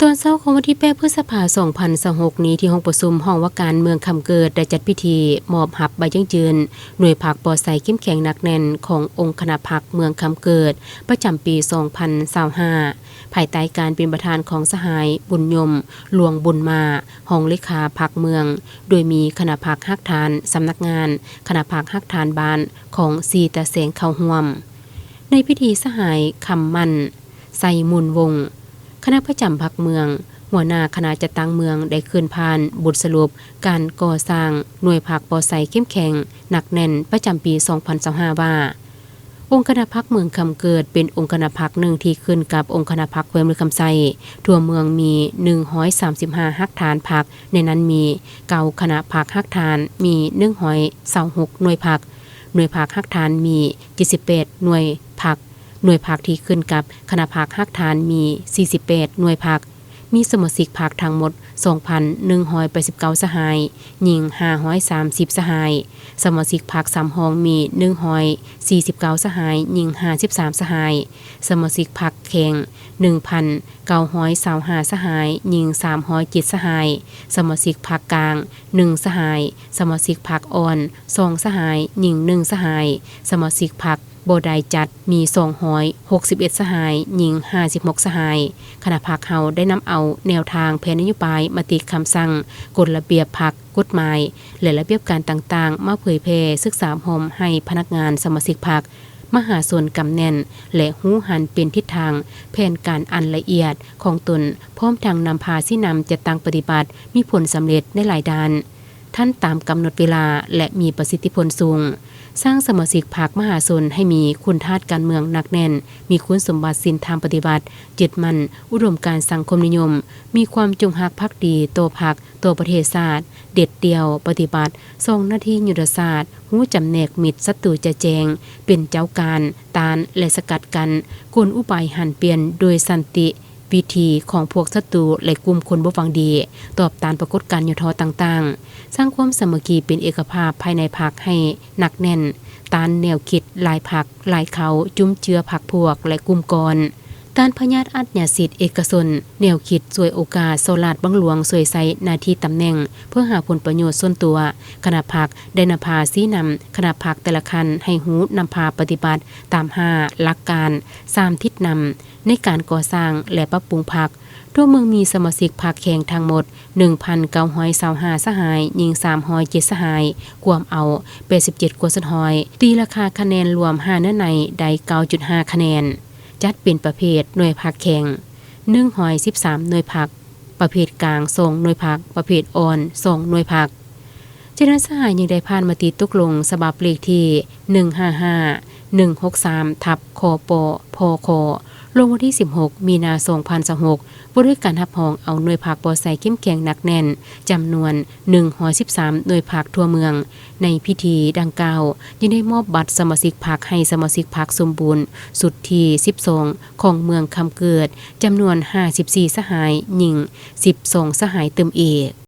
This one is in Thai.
อนเช้าของวันที่8 พฤษภาคม 2026 นี้ที่ห้องประชุมห้องว่าการเมืองคำเกิดได้จัดพิธีมอบหับใบยั่งยืนหน่วยผักปอไซเข้มแข็งหนักแน่นขององค์คณะผักเมืองคำเกิดประจำปี 2025 ภายใต้การเป็นประธานของสหายบุญยมหลวงบุญมาห้องเลขาผักเมืองโดยมีคณะผักฮักทานสำนักงานคณะผักฮักทานบ้านของซีตะแสงเข้าร่วมในพิธีสหายคำมั่นไซมุนวงคณะประจำพักเมืองหัวหน้าคณะจัดตั้งเมืองได้ขึ้นผ่านบทสรุปการก่อสร้างหน่วยผักปอไซเข้มแข็งหนักแน่นประจำปี 2025 ว่าองค์คณะพักเมืองคำเกิดเป็นองค์คณะพักหนึ่งที่ขึ้นกับองค์คณะพักแขวงเมืองคำไซทั่วเมืองมี135ฮักฐานพักในนั้นมี9คณะพักฮักฐานมี126หน่วยพักหน่วยพักฮักฐานมี78หน่วยพักหน่วยพักที่ขึ้นกับคณะพักฮักฐานมี48หน่วยพักมีสมาชิกพักทั้งหมด 2,189 สหายหญิง530สหายสมาชิกพัก3ห้องมี149สหายหญิง53สหายสมาชิกพักแข่ง 1,925 สหายหญิง307สหายสมาชิกพักกลาง1สหายสมาชิกพักอ่อน2สหายหญิง1สหายสมาชิกพักโบไดจัดมี261สหายหญิง56สหายคณะพรรคเฮาได้นำเอาแนวทางแผนนโยบายมติคำสั่งกฎระเบียบพรรคกฎหมายและระเบียบการต่างๆมาเผยแพร่ศึกษาพร้อมให้พนักงานสมาชิกพรรคมหาส่วนกำแน่นและหูหันเป็นทิศทางแผนการอันละเอียดของตนพร้อมทางนำพาสินำจะตั้งปฏิบัติมีผลสำเร็จในหลายด้านท่านตามกำหนดเวลาและมีประสิทธิผลสูงสร้างสมาชิกพรรคมหาชนให้มีคุณธาตุการเมืองหนักแน่นมีคุณสมบัติศีลธรรมปฏิบัติยึดมั่นอุดมการณ์สังคมนิยมมีความจงรักภักดีต่อพรรคต่อประเทศชาติเด็ดเดี่ยวปฏิบัติทรงหน้าที่ยุทธศาสตร์หู้จำแนกมิตรศัตรูจะแจงเป็นเจ้าการตานและสกัดกันกลอุบายหันเปลี่ยนโดยสันติวิธีของพวกศัตรูและกลุ่มคนบ่หวังดีตอบตานปรากฏการณ์ยุทธต่างๆสร้างความสามัคคีเป็นเอกภาพภายในพรรคให้หนักแน่นต้านแนวคิดหลายพรรคหลายเขาจุ้มเจือพรรคพวกและกลุ่มกรต้านพญาตอัจฉริสิทธิ์เอกชนแนวคิดสวยโอกาสโซลาดบังหลวงสวยใส่หน้าที่ตำแหน่งเพื่อหาผลประโยชน์ส่วนตัวคณะพรรคได้นำพาชี้นำคณะพรรคแต่ละคันให้หูนำพาปฏิบัติตาม5หลักการ3ทิศนำในการก่อสร้างและปรับปรุงพรรคทั่วเมืองมีสมาชิกพรรคแข่งทั้งหมด 1,925 สหายหญิง307สหายกวมเอา87กว่าสหายตีราคาคะแนนรวม5เนื้อในได้ 9.5 คะแนนจัดเป็นประเภทหน่วยพรรคแข่ง113หน่วยพรรคประเภทกลาง2หน่วยพรรคประเภทอ่อน2หน่วยพรรคจากนั้นสหายยังได้ผ่านมติตกลงฉบับเลขที่155-163ทับคปพคลงวันที่16มีนาคม 2026บริการรับรองเอาหน่วยผักปอไซเข้มแข็งหนักแน่นจำนวน113หน่วยผักทั่วเมืองในพิธีดังกล่าวยังได้มอบบัตรสมาชิกพรรคให้สมาชิกพรรคสมบูรณ์สุดที่12ของเมืองคำเกิดจำนวน54สหายหญิง12สหายเติมเอก